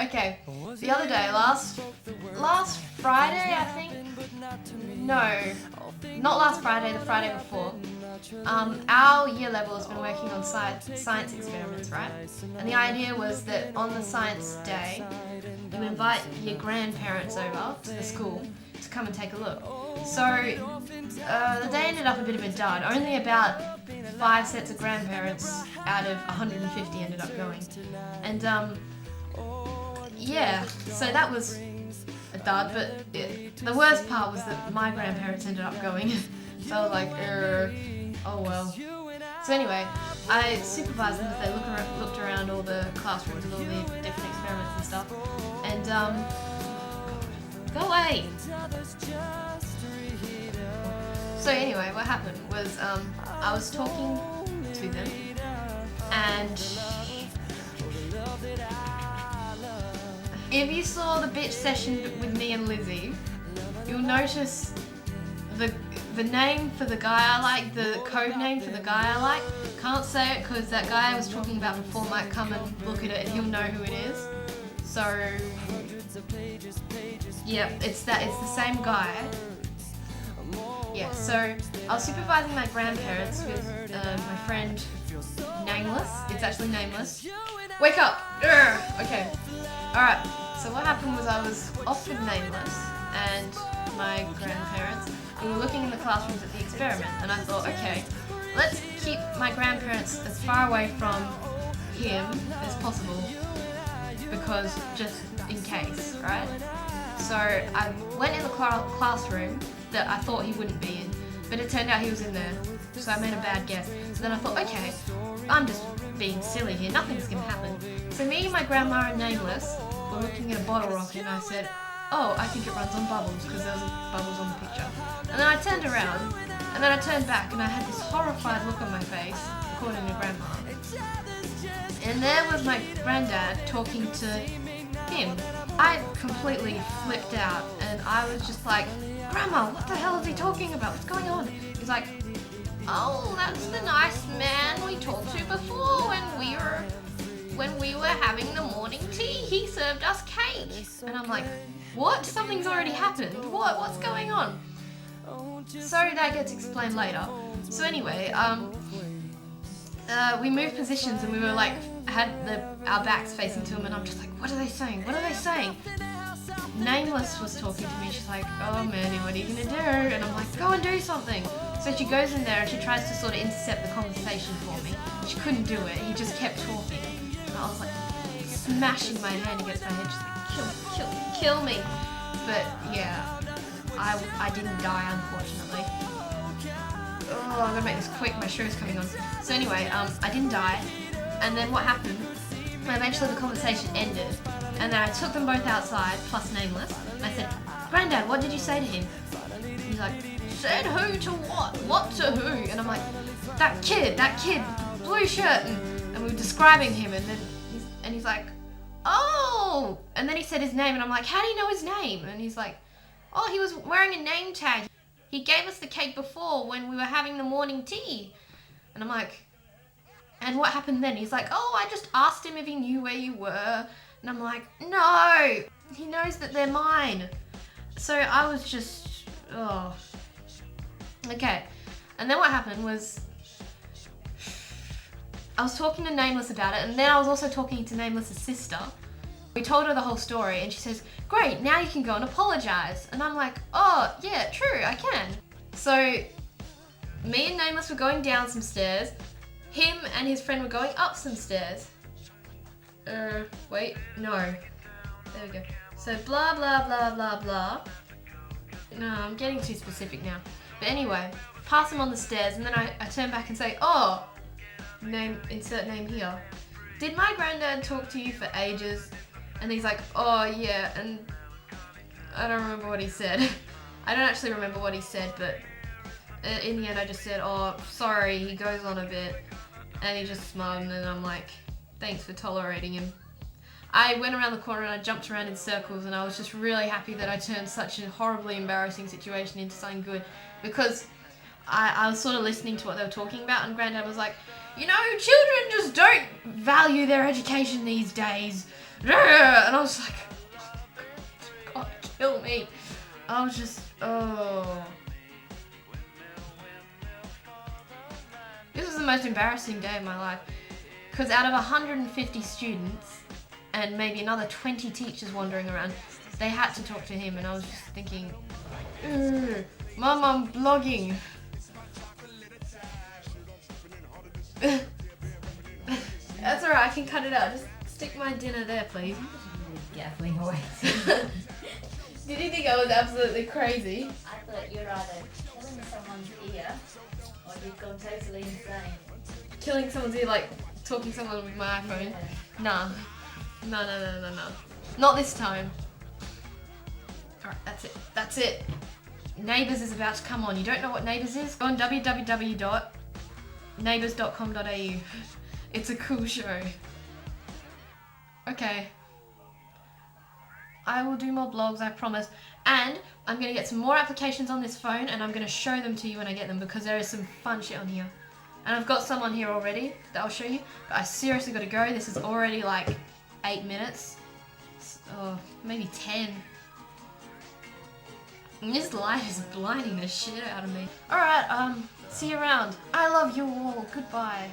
Okay, the other day, last Friday, I think. No, not last Friday. The Friday before. Our year level has been working on science experiments, right? And the idea was that on the science day, you invite your grandparents over to the school to come and take a look. So the day ended up a bit of a dud. Only about 5 sets of grandparents out of 150 ended up going. And yeah, so that was a dud, but the worst part was that my grandparents ended up going. So I was like, oh well. So anyway, I supervised them as they looked around all the classrooms and all the different experiments and stuff. And go away! So anyway, what happened was I was talking to them, and if you saw the bitch session with me and Lizzie, you'll notice the name for the guy I like, the code name for the guy I like. Can't say it because that guy I was talking about before might come and look at it and he'll know who it is. So yeah, it's the same guy. Yeah, so I was supervising my grandparents with my friend Nameless. It's actually Nameless. Wake up! Okay. Alright, so what happened was I was off with Nameless and my grandparents. We were looking in the classrooms at the experiment, and I thought, okay, let's keep my grandparents as far away from him as possible, because just in case, right? So I went in the classroom that I thought he wouldn't be in, but it turned out he was in there, so I made a bad guess. So then I thought, okay, I'm just being silly here, nothing's gonna happen. So me, my grandma and Nameless were looking at a bottle rocket, and I said, oh, I think it runs on bubbles, because there was bubbles on the picture. And then I turned around, and then I turned back, and I had this horrified look on my face, according to Grandma. And there was my granddad talking to him. I completely flipped out, and I was just like, Grandma, what the hell is he talking about? What's going on? He's like, oh, that's the nice man we talked to before when we were having the morning tea. He served us cake. And I'm like, what? Something's already happened. What's going on? So that gets explained later. So anyway, we moved positions and we were like, had our backs facing to him, and I'm just like, what are they saying? What are they saying? Nameless was talking to me. She's like, oh Mandy, what are you gonna do? And I'm like, go and do something. So she goes in there and she tries to sort of intercept the conversation for me. She couldn't do it. He just kept talking. And I was like, smashing my hand against my head, just like, kill me. But yeah, I didn't die, unfortunately. Oh, I'm gonna make this quick, my show's coming on. So anyway, I didn't die. And then what happened, eventually the conversation ended. And then I took them both outside, plus Nameless. And I said, Granddad, what did you say to him? And he's like, said who to what? What to who? And I'm like, that kid, blue shirt. And we were describing him, and then he's like, oh. And then he said his name, and I'm like, how do you know his name? And he's like, oh, he was wearing a name tag. He gave us the cake before when we were having the morning tea. And I'm like, and what happened then? He's like, oh, I just asked him if he knew where you were. And I'm like, no, he knows that they're mine. So I was just, oh. Okay, and then what happened was, I was talking to Nameless about it, and then I was also talking to Nameless's sister. We told her the whole story, and she says, great, now you can go and apologise. And I'm like, oh, yeah, true, I can. So, me and Nameless were going down some stairs. Him and his friend were going up some stairs. Wait, no. There we go. So, blah, blah, blah, blah, blah. No, I'm getting too specific now. But anyway, pass him on the stairs, and then I turn back and say, oh, insert name here. Did my granddad talk to you for ages? And he's like, oh yeah, and I don't remember what he said. I don't actually remember what he said, but in the end I just said, oh, sorry, he goes on a bit. And he just smiled, and then I'm like, thanks for tolerating him. I went around the corner and I jumped around in circles, and I was just really happy that I turned such a horribly embarrassing situation into something good, because I was sort of listening to what they were talking about, and Granddad was like, you know, children just don't value their education these days. And I was like, oh, God, kill me. I was just, oh. This was the most embarrassing day of my life. Because out of 150 students, and maybe another 20 teachers wandering around, they had to talk to him, and I was just thinking, Mum, I'm vlogging. That's alright, I can cut it out. Just stick my dinner there, please. Gaffling away. Did you think I was absolutely crazy? I thought you're either killing someone's ear or you've gone totally insane. Killing someone's ear, like talking to someone with my iPhone? Yeah. Nah. No. Not this time. Alright, that's it. Neighbours is about to come on. You don't know what Neighbours is? Go on www.neighbours.com.au. It's a cool show. Okay. I will do more blogs, I promise. And I'm going to get some more applications on this phone and I'm going to show them to you when I get them because there is some fun shit on here. And I've got some on here already that I'll show you. But I seriously got to go. This is already like 8 minutes. Oh, maybe 10. And this light is blinding the shit out of me. Alright, see you around. I love you all. Goodbye.